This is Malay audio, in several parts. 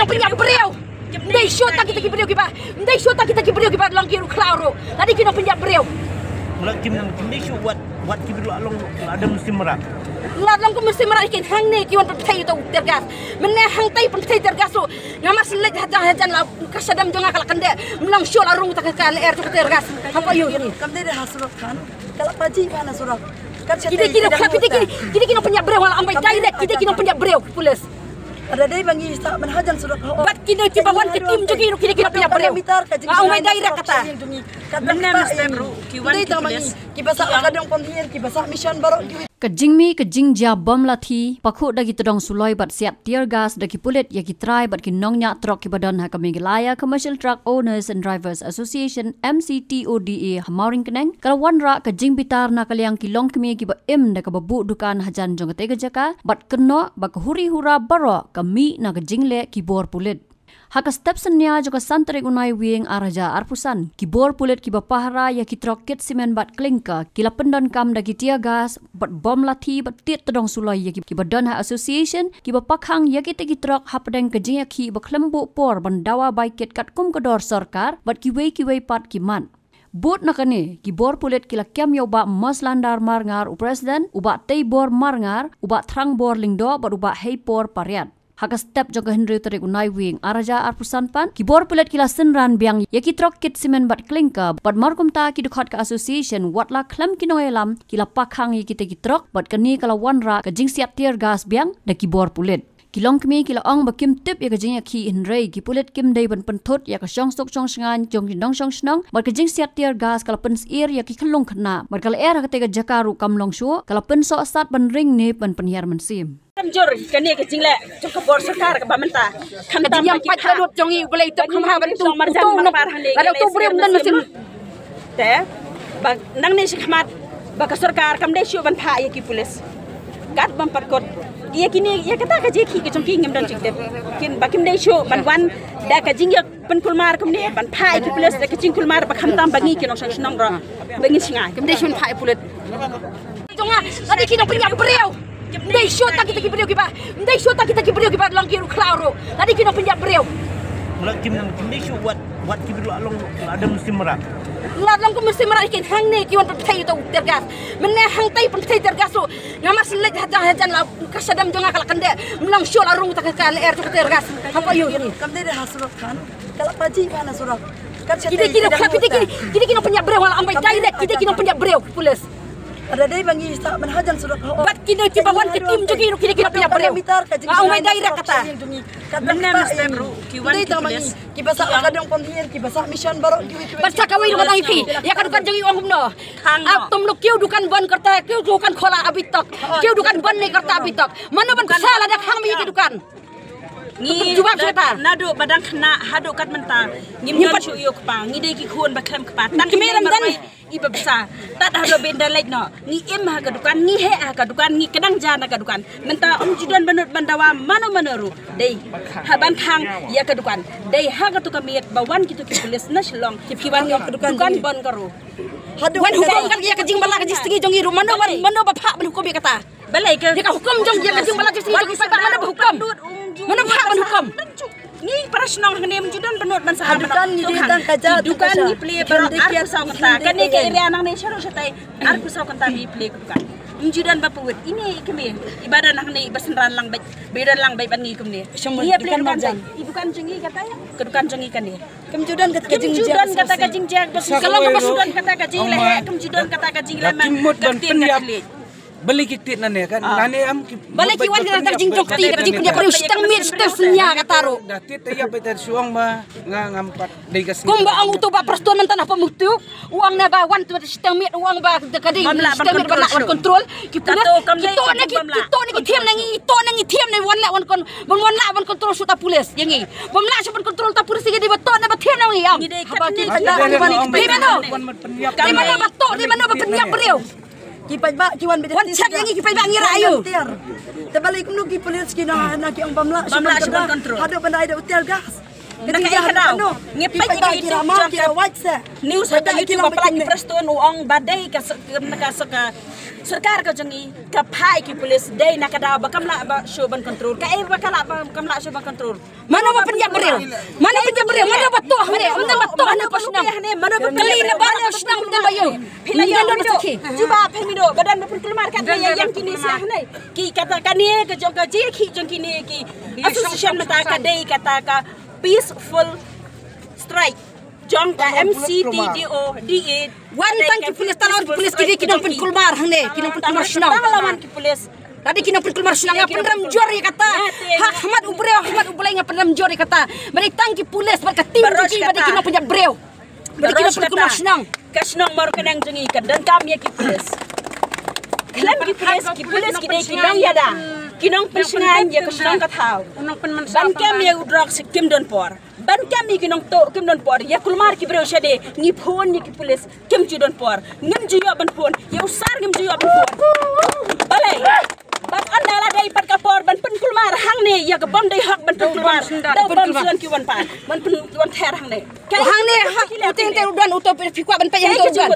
kinong penyabreu. Ndai show tak kita kibreu kiba. Ndai show tak kita kibreu kiba lang kiru klauro. Tadi kinong penyabreu. Mula kim ndai show wat kibreu along ada mesti merak. Ngadlang ko mesti merak ikin hang ne kiwan pentai to tergas. Menne hang tai pentai tergas lo. Ngamas lej hajan la kasadam jonga kala kande. Melang show larung tak ka air to tergas. Hampa yo ni. Kamde dah surat kan. Kalau paji kan surat. Kita kinong penyabreu wala ambai direct kita kinong penyabreu pulis. Ada day bangi sa manhajan surat. Bat kini tiba wan ke tim jogi no kini penyabreu. Ambai direct kata. Kadang mesti bro. Kiwan pulis. Kibasa kadang ponhir kibasa mission barok. Kejingmi kejing ja bom lathi pakhu dagi todong suloi bat siap tear gas dagi pulit ya kitrai bat kinongnya truk ki badan ha kami gelaya Commercial Truck Owners and Drivers Association MCTODA Hamauring Keneng kalawan ra kejing bitar na kaliang kilong kami ki ba da ka babu dukan hajan jong tega jaka bat keno ba huri hura baro kami na kejing le ki bor pulit haka step senya joka santre unai wing araja arpusan kibor pulit ki bapahra ya kitrok kit simen bat klingka kila pendon kam dagi tia gas bat bom lathi bat tit todong sulai ya ki badon ha association ki bapakhang ya ki kitrok hapdeng kejing ya ki baklembu por bandawa bai kit kat kum kodor sarkar bat ki wei pat ki man Bot nakane kibor pulit kila kem yo ba maslandar marngar u president uba tei bor marngar uba thrang bor lingdo bat uba hei por pariat haka step jongga Henry tarik unai wing araja arpusan pan kibor pulet kila senran biang yaki trok kit simen bat klingka bat markum ta ki dukhat ka association watla klam kinoelam kila pakhang yaki te trok bat kani kala wanra ka jing siap tear gas biang da kibor pulet kilong kmi kila ong bakim tip ya ka jing yaki Henry ki pulet kim dei ban penthut ya ka song stok song sngan jong dong song snong bat ka jing siap tear gas kala pens ir yaki khlong khna bat kala era ka te ka jakaru kamlong shu kala pen so sat ban ring ne ban penhiar mensim Jor kani kecing le jong ka bor sarkar ka bamenta kam tam yang pat lut jongi boleh tok kham ha ban tu marjan mar hande ada tu brem dan mesin te bag nang ne sikmat ba ka sarkar kam de shu ban pha ye ki pulis kat bam pat kot ye kini ye kata ka je ki ke jong ki ngam dan chikte kin ba kim de shu ban wan da ka jing ya ban kulmar kam ne ban pha ki pulis da ka jing kulmar ba kham tam bangi ki no sang snong ro bangi singa kam de shu pha pulis jonga ada ki no punya breu Ndai show tak kita kibreu kiba. Ndai show tak kita kibreu kiba lang kiru klauro. Tadi kinong penyabreu. Mula kim ndai show wat kibreu along ada mesti merak. Ngadlang ko mesti merak ikin hang ne kiwan pentai to tergas. Menne hang tai pentai tergas lo. Ngamas lej hajan la kasadam jonga kala kande. Melang show larung tak ka air to tergas. Hampa yo ni. Kamde dah surat kan. Kalau paji kan surat. Kita kinong penyabreu wala ambai direct kita kinong penyabreu pulis. Ada day bangi sa manhajan surat. Bat kini tiba wan ke tim jogi no kini penyabreu. Ambai direct kata. Kadang mesti bro. Kiwan pulis. Kibasa kadang ponhir kibasa mission barok. Baca kawai rumah tangki. Ya kan jongi wang humno. Atom lu kiu dukan ban kerta kiu dukan khola abitok. Kiu dukan ban ne kerta abitok. Mana ban kesala dak hang mi dukan. Ngi nado badang khna hado kat menta ngim don chu yok pa ngi de ki khon ba khlem kpa tan ki meram dan iba besa tat hado benda lek no ngi im ha ka dukan ngi he ha ka dukan ngi kadang jana ka dukan menta judon banut bandawa mano manoru dei haban khang ya ka dukan dei ha ka tu ka miet bawan kitu ki pulis na shlong ki wan dukan bon karo hado wan hukum kan ya ka jing bala ka jistigi jongi ru mano ba pha ban hukum ya kata balai ka ka hukum jong ya ka jing bala jistigi jongi pa mano ba hukum mana pha ban hukum ni prasnong hanem judon banut ban sahab dukan ni ditang kaja dukan ni play baro ar saw kata kan ni ke area nang ne sharo shatai ar saw kata ni play dukan injudan bapuwit ini kami ibadah nang ne basenran lang bay bedan lang bay ban ni kumni dia play dukan jang ibukan jengi katanya kedukan jengi kan ni kemjudan kata kajing jag kalau kemjudan kata kajing lehe kemjudan kata kajing leman katin play beli kitit nane kan nane am balik kiwan kita jing dokti kita jing punya perlu setang mit setang senya kataru datit ya betar suang ma ngampat degas kung ba ang uto ba prastuan man tanah pamuktu uang na ba wan tu setang mit uang ba kading setang mit ba kontrol kita ni tiam nangi tiam ni wan la wan kontrol suta pulis yangi bom la sa kontrol ta pulis di ba to na ba tiam nangi am di mana ba to di mana ba penyiap beliau Kipai ba kiwan beda. Wan chat yang kipai ba ngira ayo. Terbalik nu ki polis kina na ki ang bamla kontrol. Hado benda ada hotel gas. Ngepet kira news ada YouTube apalagi preston uang badai ka सरकार का जंगी का भाई की पुलिस दे ना कदा बकमला शोभन कंट्रोल का ए बकला बकमला शोभन control Mana ba penjak beriau? Mana penjak beriau? Mana batuh mere? Mana batuh hana pasnang? Mana kali na ba pasnang na bayo? Pilih don sakhi. Cuba phemido badan pun keluar kat yang kini siah nei. Ki katakan ni ke jong ka ji khi jong kini ki association mata ka dei kata ka peaceful strike. Jong ka MCTDO DA Wan tang ki pulis talon pulis kini kinong pen kulmar hane kinong pen kulmar senang. Lawan ki pulis. Tadi kinong pen kulmar senang ya penram jori kata. Hak Ahmad Ubreu nga penram jori kata. Bari tang ki pulis bar ka tim ki bari kinong penjak breu. Bari kinong pen kulmar senang. Kasnong mar kanang jengi ka dan kami ki pulis. Kelam ki pulis ki dei kinong yada. Kinong pensengan ya kasnong ka thau. Ban kami ya udrak sikim don por. Ban kami kinong to kim don por ya kulmar ki breu shade ngi phone ni ki pulis kim ju don por ngim ju yo ban phone ya usar ngim ju yo ban phone balai ban andala dai pat ka por ban pun kulmar hang ne ya ka bom dai hak ban pun kulmar do bom suan ki wan pa ban pun wan ther hang ne hang ne hak uteng te udan uto fi kwa ban pa yang to udan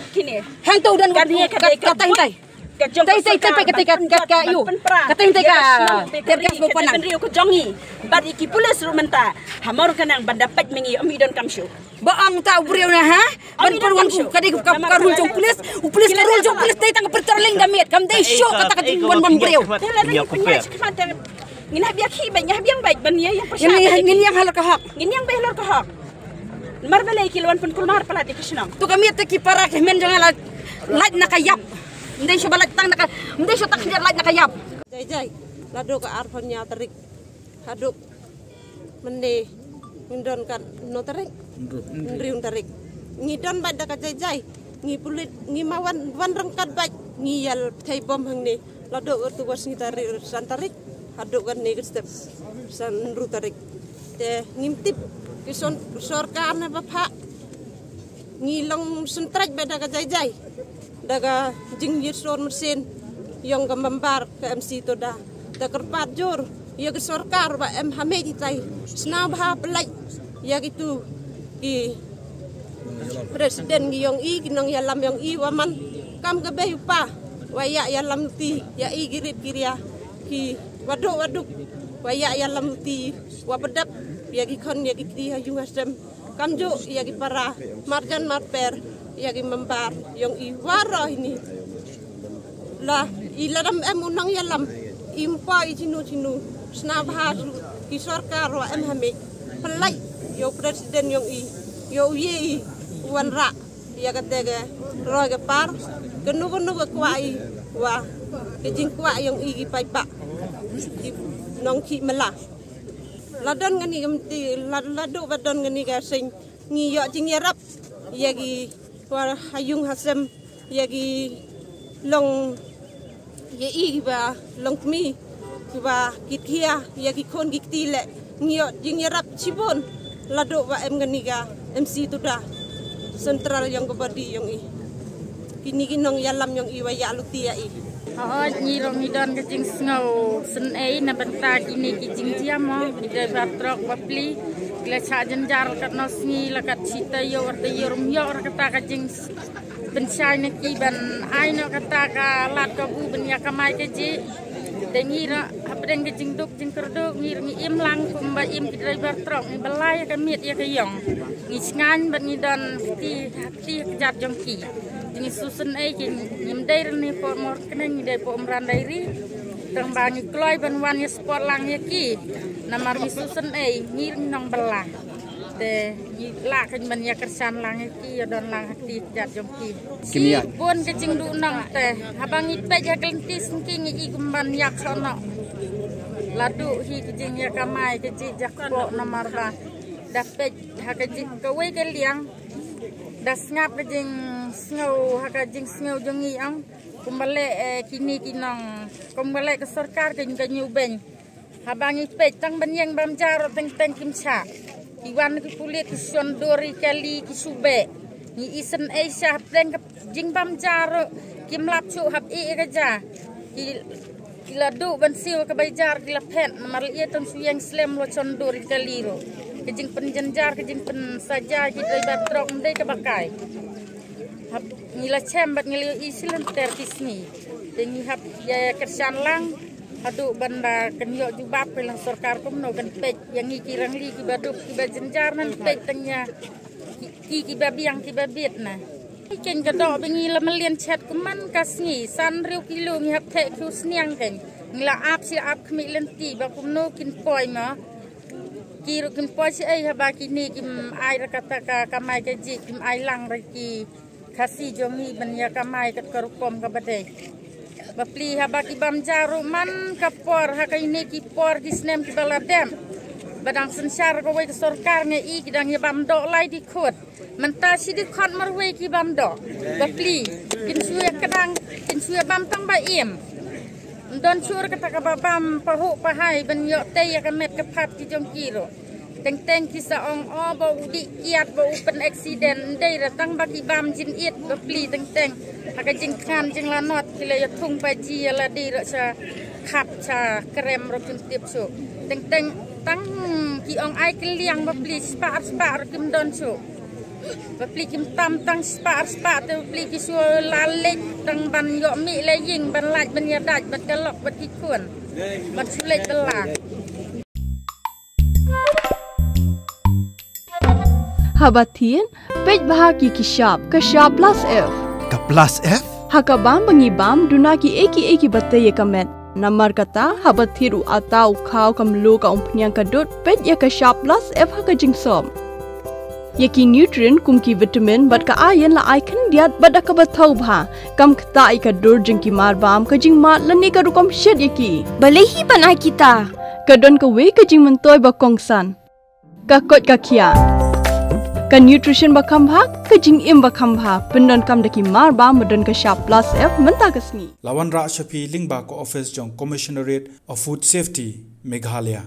hang to udan ka tai tai Tay ka yu. Kateng tay ka tergas mo panang. Benriu ko jongi. Badi ki pulis rumenta. Hamor kanang bandapat mengi amidon kamsyo. Baang ta ubreu na ha. Ban perwan ku kadi ka rul pulis. Pulis ka rul pulis tay tang perterling damit. Kam day show kata ka tingwan ban breu. Ngina biak hi ban nyah biang baik ban ya yang persya. Ngin yang halor ka hak. Ngin yang halor ka hak. Marbelai kilwan pun kulmar pelati kisnam. Tu kami te ki para ke men jangan laj na kayap. Hindi siya balat tang naka hindi siya tak laj na kayap. Jai lado ka arphanya tarik haduk mende ngindon kan no tarik ndriun tarik ngidon bad ka jai ngi pulit ngi mawan wan rengkat bad ngi yal thai bom hangni lado tu was ngi tarik san tarik haduk kan ni step san ru tarik te ngimtip kison sorkar na bapha ngi long sentraj bad ka jai daga jingjir sor mesin yang gambar ke MC to da kerpat jur ya ke sorkar ba em hamedi tai sna bha pelai ya gitu ki presiden yang i kinong yalam yang i waman kam ke be upa waya yalam ti ya i girip kiria ki waduk waya yalam ti wa pedap ya ki kon ya ki ti hayung asem kam jo ya ki para marjan marper ya ki membar yang i wara ini lah ilaram unang yalam impa icinu snabha ki sarkar wa em hame pelai yo presiden yang i yo ye wanra ya katega roy ke par kenu ke kwai wa ke jing kwa yang i ki pai pa nong ki mela ladon ngani gemti ladu badon ngani ga sing ngi yo jing yarap ya ki wa hayung hasem ya ki long ye i ba long mi ba kitia ya ki kon gikti le ngio jing yarap cibon lado ba em ganiga MC tuda sentral yang kebadi yang i kini kinong yalam yang i wa ya luti ya i nyi rong idon ke jing sngo sen ei na banta kini ki jing tiamo ide batrok wapli kle cha jenjar kat nosngi lakat cita yo warta yorum yo kata ka jing pensai na ki ban ai no kata ka lat ka bu ben ya kamai ke ji dengi ra apdeng ke jing duk jing kerduk ngir ngi im lang kumba im ki driver trok ngi balai ka miet ya ka yong ngi sngan ban ngi don hati jat jong ki ngi susun ai ki nyim dai ni po mor keneng ngi dai po umran dairi tang ba ngi kloi ban wan ya sport lang ya ki namar ngi susun ai ngir nong belah te la kan ban ya kersan lang ki ya don lang hati jat jong ki kimia pun ke jing du nong te habang i pe ya kelentis ki ngi i kumban yak sono ladu hi ke jing ya kamai ke ji jak po namar ba dapet ha ke jing ke we ke liang das ngap ke jing sngo ha ke jing sngo jongi ang kumbale kini kinong kumbale ke sarkar ke nyu ben habang i pe tang ban yang bam jar teng kimcha iwan ki pulit ki sondori kali ki sube ni isen asia pleng jing bam jar kim lap chu hab i gaja ki ladu ban siu ke bayjar ki lapet mar ie ton suyang slem lo sondori kali ro kejing penjenjar kejing pen saja kita batrok ndai ke bakai hap ngila cembat ngiliu isilan terkisni dengi hap ya kersan lang adu banda kenyo jubab pelang sarkar kumno kan pej yang ngikirang li ki baduk ki bajenjar nan pej tengnya ki babiang ki babit na ken kadok bengi la melien chat kuman kasngi san riu kilo ngi hap the ku sniang ken ngila ap si ap khmi lenti ba kumno kin poi ma ki kin poi si ai haba ki ni kim ai rakata ka kamai ka ji kim ai lang ra ki khasi jongi banya kamai kat karukom ka bade bapli habaki bam jaru man kapor hakaini ki por ki snem ki baladem badang sensar ko wei sarkar nge i ki dang ye bam do lai di khot menta si di khot mar wei ki bam do bapli kin suya kadang kin suya bam tang ba im don sur kata ka bam pahu pahai ben yo te ya ka met ka phat ki jong kiro teng kisa ong o ba udi kiat ba upen accident dei ratang bagi bam jin it bapli teng haka jing khan jing lanot kile ya thung pa ji la di ra sa khap cha krem ro kim tiep so teng tang ki ong ai kliang bapli spa ro kim don so bapli kim tam tang spa te bapli ki so la lek tang ban yo mi le ying ban laj ban ya daj bat kalok bat ki kun bat sulek belah Habatin, pej bahagi kishap, kashap plus F. Ka plus F? Hakabam bangibam dunaki eki batay kamet. Namar kata habathiru atau kau kamlu ka umpnyang kadut pej ya kashap plus F haka jingsom. Yaki nutrient kumki vitamin bat ka ayan la aikan diat bada ka bathau bha. Kam kata ika dur jingki marbam ka jing mat lani ka rukom shed yaki. Balehi panai kita. Kadon ka we ka jing mentoy bakongsan. Kakot kakia. Ka nutrition bakam bhak ka jing im bakam bha pendon kam daki mar ba modon ka sharp plus F menta kasni Lawan Ra Shafi Lingba ko office jong commissionerate of food safety Meghalaya